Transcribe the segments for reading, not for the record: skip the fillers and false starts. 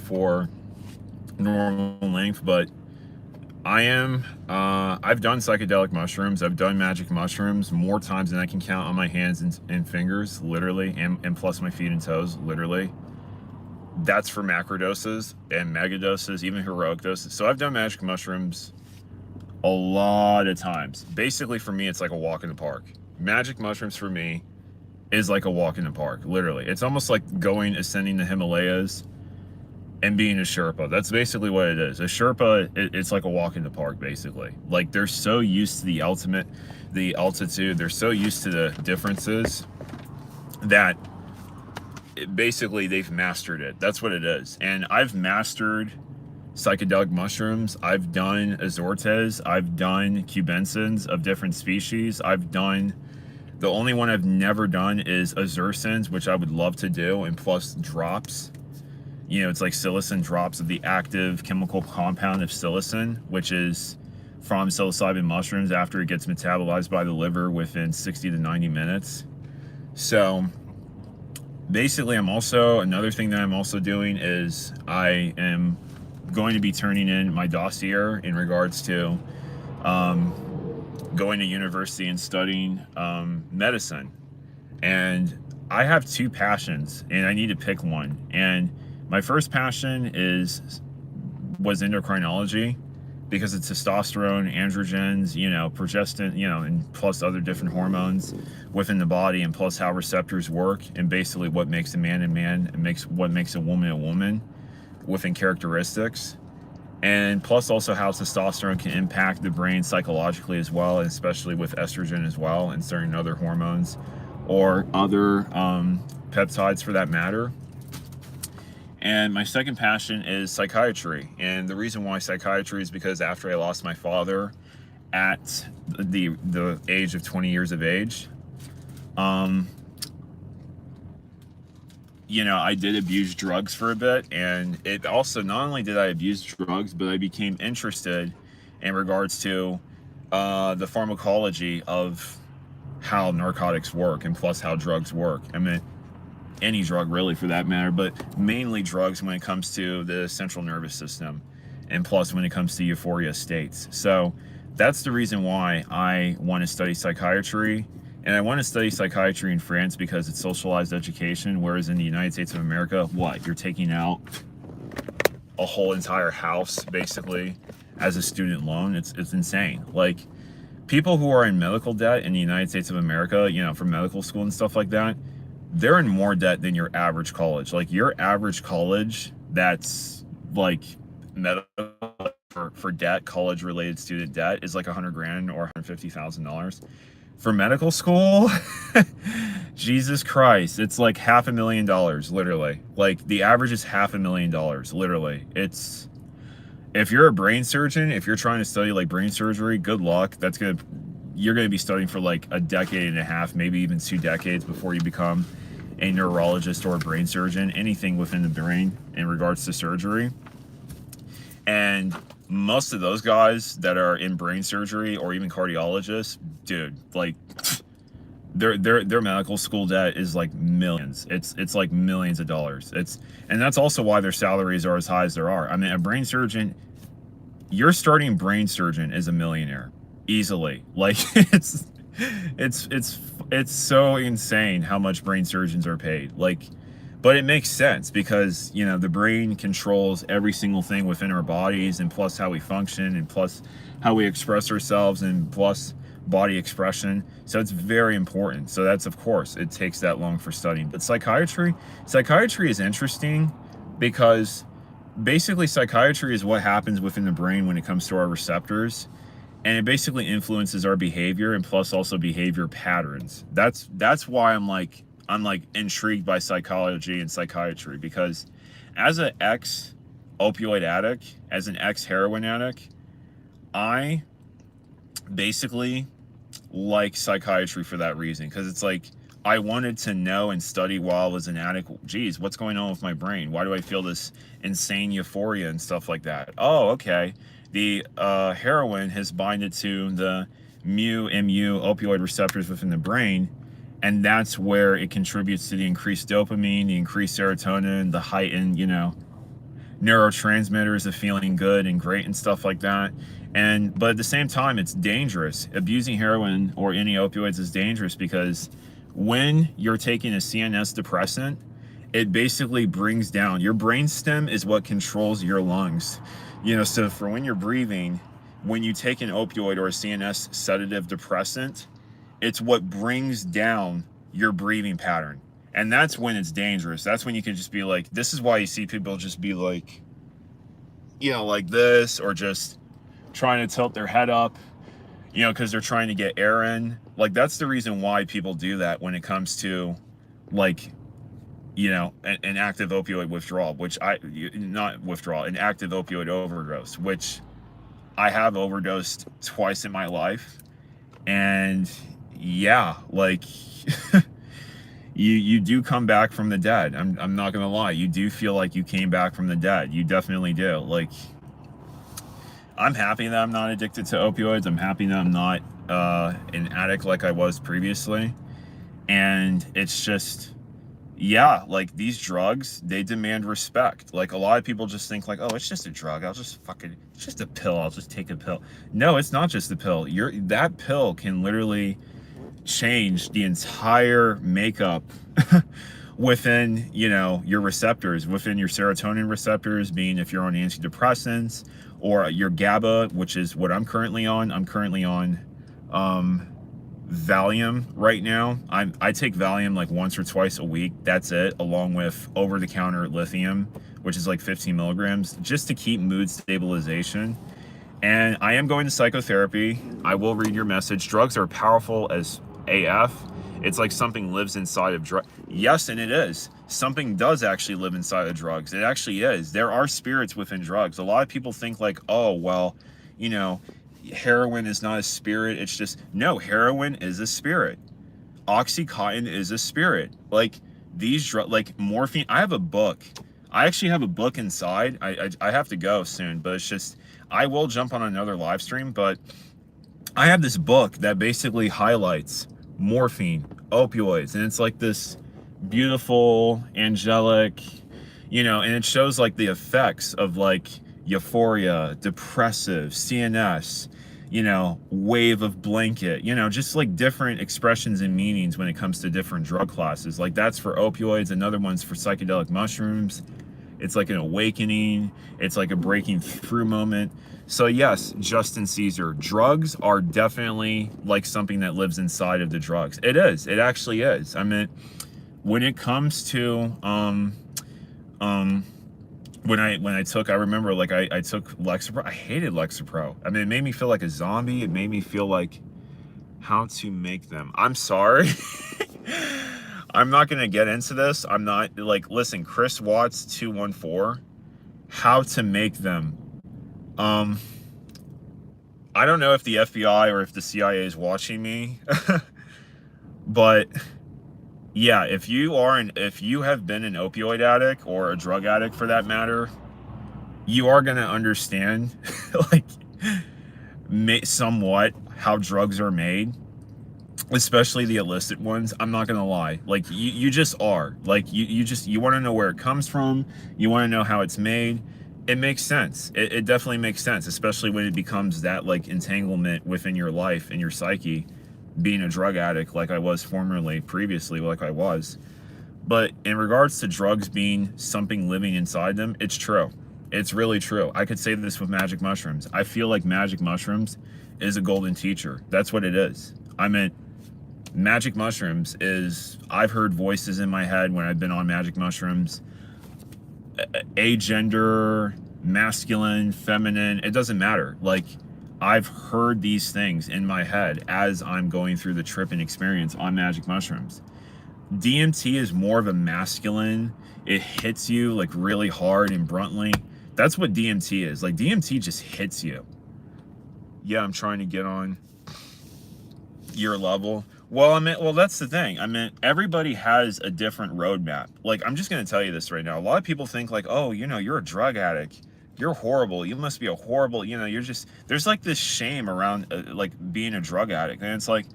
for normal length, but I've done psychedelic mushrooms. I've done magic mushrooms more times than I can count on my hands and fingers, literally, and plus my feet and toes, literally. That's for macro doses and mega doses, even heroic doses. So I've done magic mushrooms a lot of times. Basically, for me, it's like a walk in the park. Magic mushrooms for me is like a walk in the park, literally. It's almost like ascending the Himalayas and being a Sherpa. That's basically what it is. A Sherpa, it's like a walk in the park, basically. Like, they're so used to the altitude, they're so used to the differences that basically they've mastered it. That's what it is. And I've mastered psychedelic mushrooms. I've done Azortes. I've done Cubensins of different species. The only one I've never done is Azursins, which I would love to do, and plus drops. You know, it's like psilocin drops of the active chemical compound of psilocin, which is from psilocybin mushrooms after it gets metabolized by the liver within 60 to 90 minutes. So basically, another thing that I'm also doing is I am going to be turning in my dossier in regards to going to university and studying medicine. And I have two passions, and I need to pick one. And my first passion was endocrinology, because it's testosterone, androgens, progestin, and plus other different hormones within the body, and plus how receptors work, and basically what makes a man a man, and what makes a woman within characteristics. And plus also how testosterone can impact the brain psychologically as well, and especially with estrogen as well, and certain other hormones or other peptides for that matter. And my second passion is psychiatry. And the reason why psychiatry is because after I lost my father at the age of 20 years of age, I did abuse drugs for a bit. And it also, not only did I abuse drugs, but I became interested in regards to the pharmacology of how narcotics work, and plus how drugs work. I mean, any drug really for that matter, but mainly drugs when it comes to the central nervous system, and plus when it comes to euphoria states. So that's the reason why I want to study psychiatry. And I want to study psychiatry in France because it's socialized education, whereas in the United States of America, you're taking out a whole entire house basically as a student loan. It's insane. Like, people who are in medical debt in the United States of America, for medical school and stuff like that, they're in more debt than your average college. Like, your average college that's like medical for debt, college related student debt, is like $100,000 or $150,000. For medical school, Jesus Christ, it's like $500,000, literally. Like, the average is $500,000, literally. If you're a brain surgeon, if you're trying to study like brain surgery, good luck. You're going to be studying for like a decade and a half, maybe even 2 decades before you become a neurologist or a brain surgeon, anything within the brain in regards to surgery. And most of those guys that are in brain surgery or even cardiologists, dude, like, their medical school debt is like millions. It's like millions of dollars. And that's also why their salaries are as high as there are. I mean, a brain surgeon, your starting brain surgeon is a millionaire easily. Like, it's so insane how much brain surgeons are paid. Like, but it makes sense because, the brain controls every single thing within our bodies, and plus how we function, and plus how we express ourselves, and plus body expression. So it's very important. So that's, of course, it takes that long for studying. But psychiatry is interesting because basically psychiatry is what happens within the brain when it comes to our receptors. And it basically influences our behavior, and plus also behavior patterns. That's why I'm like intrigued by psychology and psychiatry, because as an ex-opioid addict, as an ex-heroin addict, I basically like psychiatry for that reason, because it's like I wanted to know and study while I was an addict. Geez, what's going on with my brain? Why do I feel this insane euphoria and stuff like that? Oh, okay. The heroin has binded to the mu opioid receptors within the brain, and that's where it contributes to the increased dopamine, the increased serotonin, the heightened, neurotransmitters of feeling good and great and stuff like that. But at the same time, it's dangerous. Abusing heroin or any opioids is dangerous because when you're taking a CNS depressant, it basically brings down your brainstem is what controls your lungs. So for when you're breathing, when you take an opioid or a CNS sedative depressant, it's what brings down your breathing pattern. And that's when it's dangerous. That's when you can just be like, this is why you see people just be like, like this, or just trying to tilt their head up, because they're trying to get air in. Like, that's the reason why people do that when it comes to, like, an active opioid withdrawal, an active opioid overdose, which I have overdosed twice in my life. And yeah, like, you do come back from the dead. I'm not gonna lie. You do feel like you came back from the dead. You definitely do. Like, I'm happy that I'm not addicted to opioids. I'm happy that I'm not an addict like I was previously. And it's just, yeah, like, these drugs, they demand respect. Like, a lot of people just think like, oh, it's just a drug. It's just a pill. I'll just take a pill. No, it's not just a pill. That pill can literally change the entire makeup within, your receptors, within your serotonin receptors, being if you're on antidepressants, or your GABA, which is what I'm currently on. I'm currently on Valium right now. I take Valium like once or twice a week. That's it, along with over-the-counter lithium, which is like 15 milligrams, just to keep mood stabilization. And I am going to psychotherapy. I will read your message. Drugs are powerful as AF. It's like something lives inside of drugs. Yes, and it is. Something does actually live inside of drugs. It actually is. There are spirits within drugs. A lot of people think like, oh, well, heroin is not a spirit. It's just, no, heroin is a spirit. Oxycontin is a spirit. Like, these drugs, like morphine. I have a book. I actually have a book inside. I have to go soon, but it's just, I will jump on another live stream, but I have this book that basically highlights morphine, opioids, and it's like this beautiful, angelic, and it shows like the effects of like euphoria, depressive, CNS, wave of blanket, just like different expressions and meanings when it comes to different drug classes. Like, that's for opioids, another one's for psychedelic mushrooms. It's like an awakening. It's like a breaking through moment. So yes, Justin Caesar, drugs are definitely like something that lives inside of the drugs. It is. It actually is. I mean, when it comes to when I remember like I took Lexapro. I hated Lexapro. I mean, it made me feel like a zombie. It made me feel like how to make them. I'm sorry. I'm not going to get into this. I'm not, like, listen, Chris Watts 214, how to make them. I don't know if the FBI or if the CIA is watching me, but yeah, if you have been an opioid addict, or a drug addict for that matter, you are going to understand like somewhat how drugs are made, especially the illicit ones. I'm not gonna lie, like, you just are, like, you want to know where it comes from, you want to know how it's made. It makes sense. It definitely makes sense, especially when it becomes that like entanglement within your life and your psyche, being a drug addict like I was previously, like I was. But in regards to drugs being something living inside them, it's true. It's really true. I could say this with magic mushrooms. I feel like magic mushrooms is a golden teacher. That's what it is. I mean, magic mushrooms is, I've heard voices in my head when I've been on magic mushrooms. Agender, masculine, feminine, it doesn't matter. Like, I've heard these things in my head as I'm going through the trip and experience on magic mushrooms. DMT is more of a masculine. It hits you like really hard and bluntly. That's what DMT is. Like, DMT just hits you. Yeah, I'm trying to get on your level. Well, that's the thing. I mean, everybody has a different roadmap. Like, I'm just going to tell you this right now. A lot of people think like, oh, you're a drug addict. You're horrible. You must be a horrible, there's like this shame around like being a drug addict. And it's like,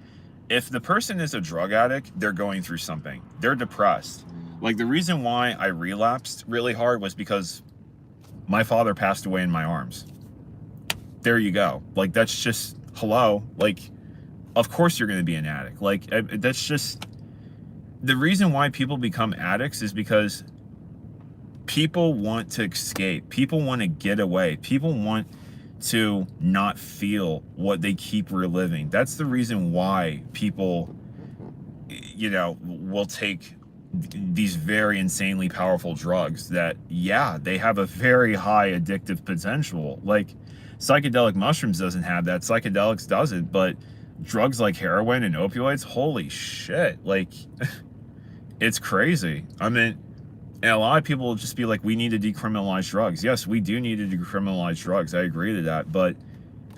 if the person is a drug addict, they're going through something. They're depressed. Like, the reason why I relapsed really hard was because My father passed away in my arms. There you go. Like, that's just, hello. Like, of course you're going to be an addict. Like, that's just, the reason why people become addicts is because people want to escape. People want to get away. People want to not feel what they keep reliving. That's the reason why people, you know, will take these very insanely powerful drugs that, yeah, they have a very high addictive potential. Like, psychedelic mushrooms doesn't have that. Psychedelics doesn't, but drugs like heroin and opioids, holy shit. Like, it's crazy. I mean, and a lot of people will just be like, we need to decriminalize drugs. Yes, we do need to decriminalize drugs. I agree to that. But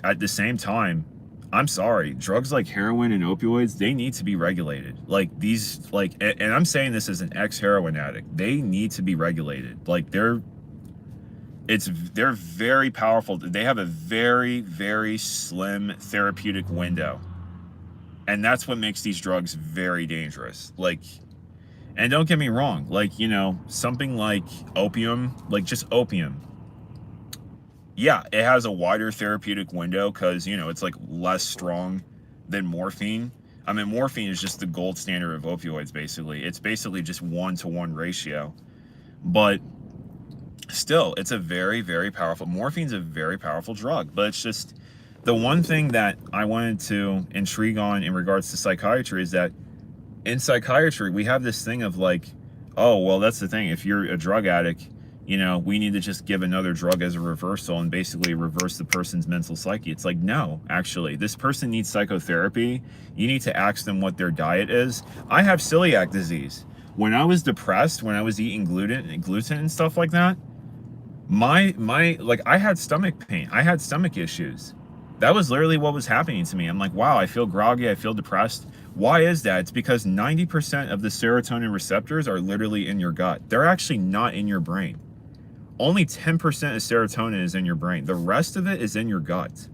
at the same time, I'm sorry, drugs like heroin and opioids, they need to be regulated. Like, these, like, and I'm saying this as an ex-heroin addict, they need to be regulated. Like, they're very powerful. They have a very, very slim therapeutic window. And that's what makes these drugs very dangerous. Like, and don't get me wrong, like, you know, something like opium, like just opium, yeah, it has a wider therapeutic window because, you know, it's like less strong than morphine. I mean, morphine is just the gold standard of opioids, basically. It's basically just 1-to-1 ratio. But still, it's a very, very powerful, morphine's a very powerful drug. But it's just, the one thing that I wanted to intrigue on in regards to psychiatry is that in psychiatry, we have this thing of like, oh, well, that's the thing. If you're a drug addict, you know, we need to just give another drug as a reversal and basically reverse the person's mental psyche. It's like, no, actually, this person needs psychotherapy. You need to ask them what their diet is. I have celiac disease. When I was depressed, when I was eating gluten and stuff like that, like, I had stomach pain. I had stomach issues. That was literally what was happening to me. I'm like, wow, I feel groggy. I feel depressed. Why is that? It's because 90% of the serotonin receptors are literally in your gut. They're actually not in your brain. Only 10% of serotonin is in your brain. The rest of it is in your gut.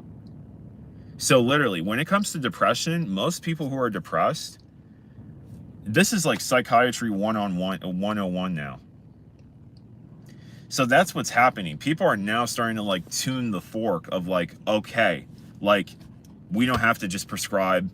So literally, when it comes to depression, most people who are depressed, this is like psychiatry 101 now. So that's what's happening. People are now starting to like tune the fork of like, okay, like, we don't have to just prescribe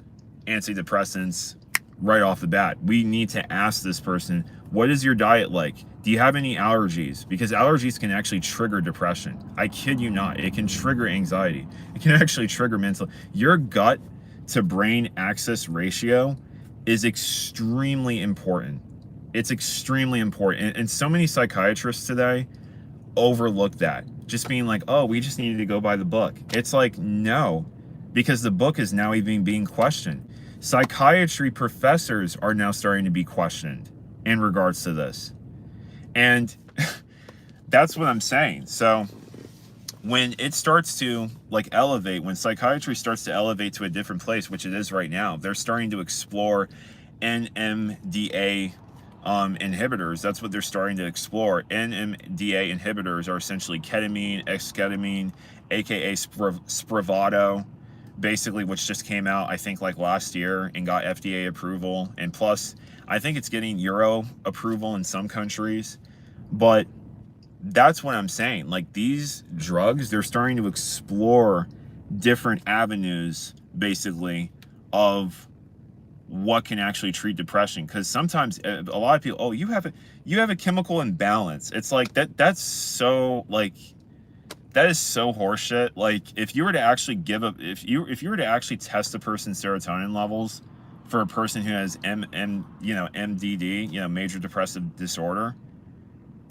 antidepressants right off the bat. We need to ask this person, what is your diet like? Do you have any allergies? Because allergies can actually trigger depression. I kid you not. It can trigger anxiety. It can actually trigger mental. Your gut to brain axis ratio is extremely important. It's extremely important. And so many psychiatrists today overlook that. Just being like, oh, we just needed to go by the book. It's like, no, because the book is now even being questioned. Psychiatry professors are now starting to be questioned in regards to this. And that's what I'm saying. So when it starts to like elevate, when psychiatry starts to elevate to a different place, which it is right now, they're starting to explore NMDA inhibitors. That's what they're starting to explore. NMDA inhibitors are essentially ketamine, esketamine, aka Spravato, basically, which just came out, I think, like last year and got FDA approval. And plus, I think it's getting Euro approval in some countries. But that's what I'm saying. Like, these drugs, they're starting to explore different avenues, basically, of what can actually treat depression. Because sometimes a lot of people, oh, you have a chemical imbalance. It's like that's so, like, that is so horseshit. Like, if you were to actually if you were to actually test a person's serotonin levels for a person who has MDD, you know, major depressive disorder,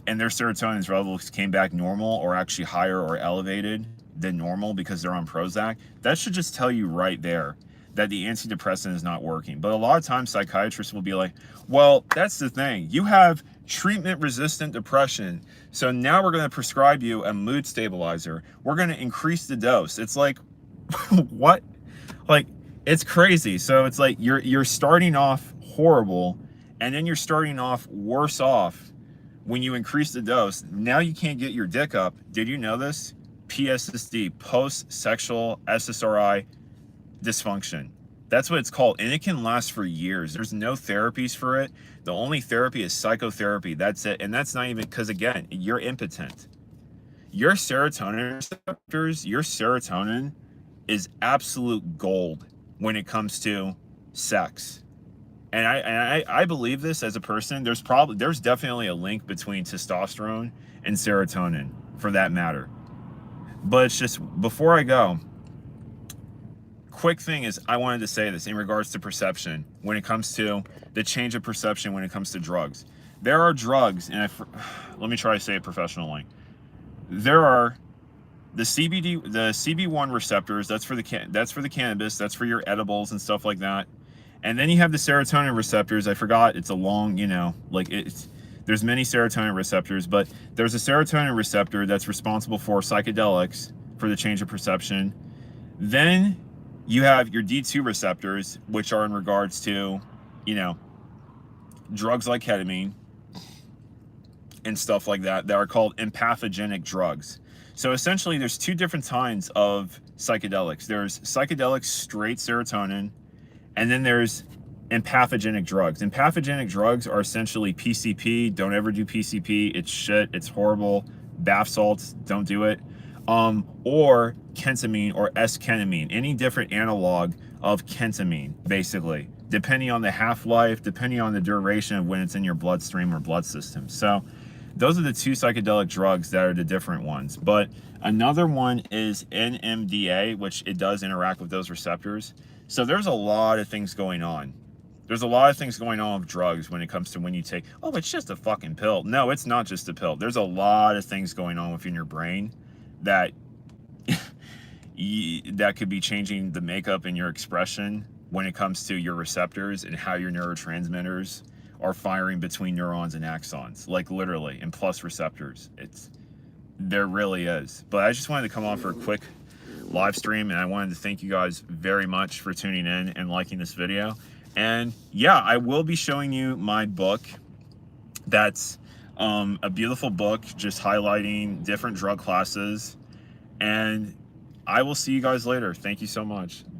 and their serotonin levels came back normal or actually higher or elevated than normal because they're on Prozac, that should just tell you right there that the antidepressant is not working. But a lot of times psychiatrists will be like, well, that's the thing. You have treatment-resistant depression, so now we're going to prescribe you a mood stabilizer. We're going to increase the dose. It's like, what? Like, it's crazy. So it's like you're starting off horrible, and then you're starting off worse off when you increase the dose. Now you can't get your dick up. Did you know this? PSSD, post-sexual SSRI dysfunction. That's what it's called, and it can last for years. There's no therapies for it. The only therapy is psychotherapy. That's it. And that's not even, because again, you're impotent. your serotonin receptors, your serotonin is absolute gold when it comes to sex. And I believe this as a person. There's definitely a link between testosterone and serotonin, for that matter. But it's just, before I go, quick thing is, I wanted to say this in regards to perception when it comes to the change of perception when it comes to drugs. There are drugs, and let me try to say it professionally. There are the CBD, the CB1 receptors. That's for the cannabis. That's for your edibles and stuff like that. And then you have the serotonin receptors. I forgot. It's a long, like there's many serotonin receptors, but there's a serotonin receptor that's responsible for psychedelics, for the change of perception. Then you have your D2 receptors, which are in regards to, drugs like ketamine and stuff like that are called empathogenic drugs. So essentially, there's two different kinds of psychedelics. There's psychedelic straight serotonin, and then there's empathogenic drugs. Empathogenic drugs are essentially PCP. Don't ever do PCP. It's shit. It's horrible. Bath salts, don't do it. Or ketamine or S-ketamine, any different analog of ketamine, basically, depending on the half-life, depending on the duration of when it's in your bloodstream or blood system. So those are the two psychedelic drugs that are the different ones. But another one is NMDA, which it does interact with those receptors. So there's a lot of things going on. There's a lot of things going on with drugs when it comes to when you take, oh, it's just a fucking pill. No, it's not just a pill. There's a lot of things going on within your brain that that could be changing the makeup and your expression when it comes to your receptors and how your neurotransmitters are firing between neurons and axons, like literally, and plus receptors. There really is. But I just wanted to come on for a quick live stream, and I wanted to thank you guys very much for tuning in and liking this video. And yeah, I will be showing you my book. That's a beautiful book just highlighting different drug classes, and I will see you guys later. Thank you so much.